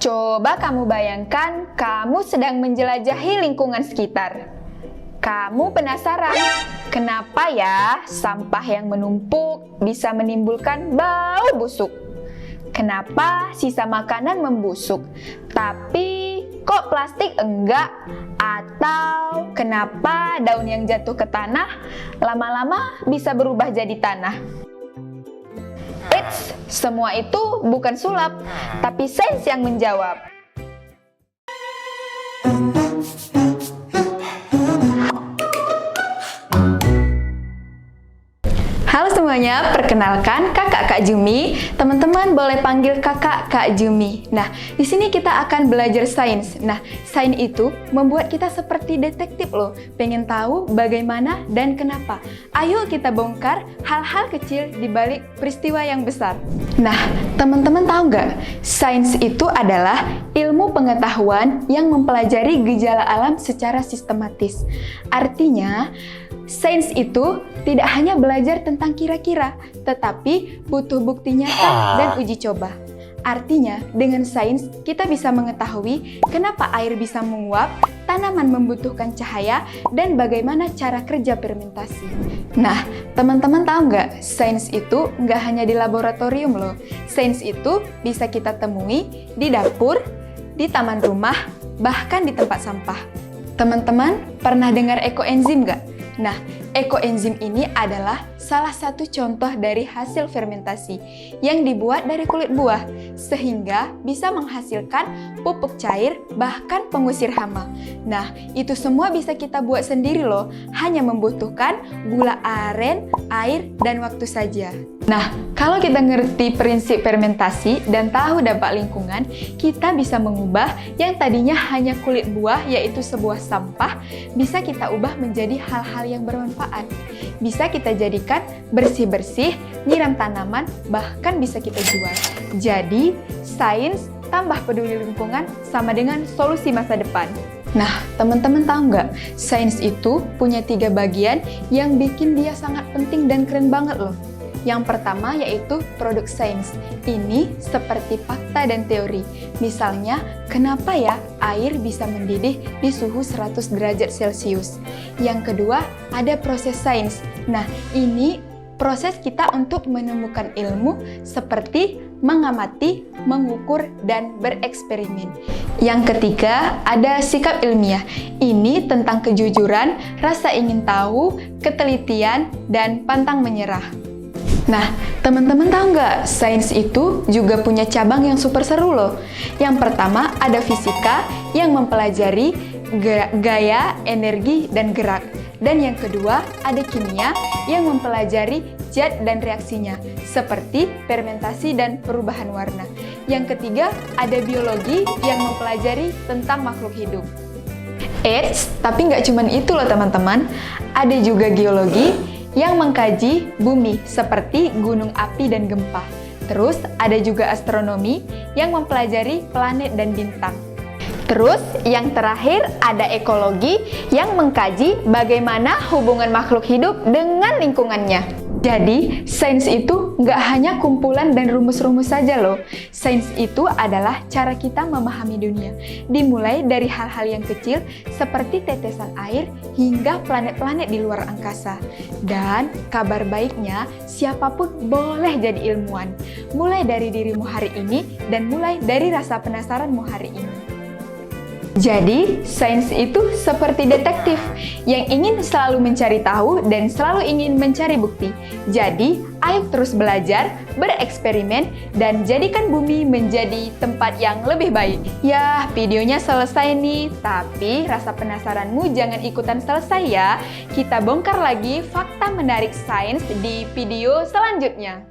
Coba kamu bayangkan kamu sedang menjelajahi lingkungan sekitar. Kamu penasaran, kenapa ya sampah yang menumpuk bisa menimbulkan bau busuk? Kenapa sisa makanan membusuk, tapi kok plastik enggak? Atau kenapa daun yang jatuh ke tanah lama-lama bisa berubah jadi tanah? Eits, semua itu bukan sulap, tapi sains yang menjawab. Halo semuanya, perkenalkan kakak Kak Jumi. Teman-teman boleh panggil kakak Kak Jumi. Nah, di sini kita akan belajar sains. Nah, sains itu membuat kita seperti detektif loh. Pengen tahu bagaimana dan kenapa. Ayo kita bongkar hal-hal kecil di balik peristiwa yang besar. Nah, teman-teman tahu nggak? Sains itu adalah ilmu pengetahuan yang mempelajari gejala alam secara sistematis. Artinya, sains itu tidak hanya belajar tentang kira-kira, tetapi butuh bukti nyata dan uji coba. Artinya, dengan sains kita bisa mengetahui kenapa air bisa menguap, tanaman membutuhkan cahaya, dan bagaimana cara kerja fermentasi. Nah, teman-teman tahu nggak? Sains itu nggak hanya di laboratorium loh. Sains itu bisa kita temui di dapur, di taman rumah, bahkan di tempat sampah. Teman-teman pernah dengar ekoenzim nggak? Nah, ekoenzim ini adalah salah satu contoh dari hasil fermentasi yang dibuat dari kulit buah, sehingga bisa menghasilkan pupuk cair, bahkan pengusir hama. Nah, itu semua bisa kita buat sendiri loh, hanya membutuhkan gula aren, air, dan waktu saja. Nah, kalau kita ngerti prinsip fermentasi dan tahu dampak lingkungan, kita bisa mengubah yang tadinya hanya kulit buah, yaitu sebuah sampah, bisa kita ubah menjadi hal-hal yang bermanfaat. Bisa kita jadikan bersih-bersih, nyiram tanaman, bahkan bisa kita jual. Jadi, sains tambah peduli lingkungan sama dengan solusi masa depan. Nah, teman-teman tahu nggak? Sains itu punya 3 bagian yang bikin dia sangat penting dan keren banget loh. Yang pertama yaitu produk sains. Ini seperti fakta dan teori. Misalnya, kenapa ya air bisa mendidih di suhu 100 derajat Celcius? Yang kedua, ada proses sains. Nah, ini proses kita untuk menemukan ilmu seperti mengamati, mengukur, dan bereksperimen. Yang ketiga, ada sikap ilmiah. Ini tentang kejujuran, rasa ingin tahu, ketelitian, dan pantang menyerah. Nah, teman-teman tahu nggak? Sains itu juga punya cabang yang super seru loh. Yang pertama ada fisika yang mempelajari gaya, energi, dan gerak. Dan yang kedua ada kimia yang mempelajari zat dan reaksinya, seperti fermentasi dan perubahan warna. Yang ketiga ada biologi yang mempelajari tentang makhluk hidup. Eits, tapi nggak cuman itu loh teman-teman. Ada juga geologi yang mengkaji bumi seperti gunung api dan gempa. Terus ada juga astronomi yang mempelajari planet dan bintang. Terus yang terakhir ada ekologi yang mengkaji bagaimana hubungan makhluk hidup dengan lingkungannya. Jadi, sains itu nggak hanya kumpulan dan rumus-rumus saja loh. Sains itu adalah cara kita memahami dunia. Dimulai dari hal-hal yang kecil seperti tetesan air hingga planet-planet di luar angkasa. Dan kabar baiknya, siapapun boleh jadi ilmuwan. Mulai dari dirimu hari ini dan mulai dari rasa penasaranmu hari ini. Jadi, sains itu seperti detektif yang ingin selalu mencari tahu dan selalu ingin mencari bukti. Jadi, ayo terus belajar, bereksperimen, dan jadikan bumi menjadi tempat yang lebih baik. Ya, videonya selesai nih, tapi rasa penasaranmu jangan ikutan selesai ya. Kita bongkar lagi fakta menarik sains di video selanjutnya.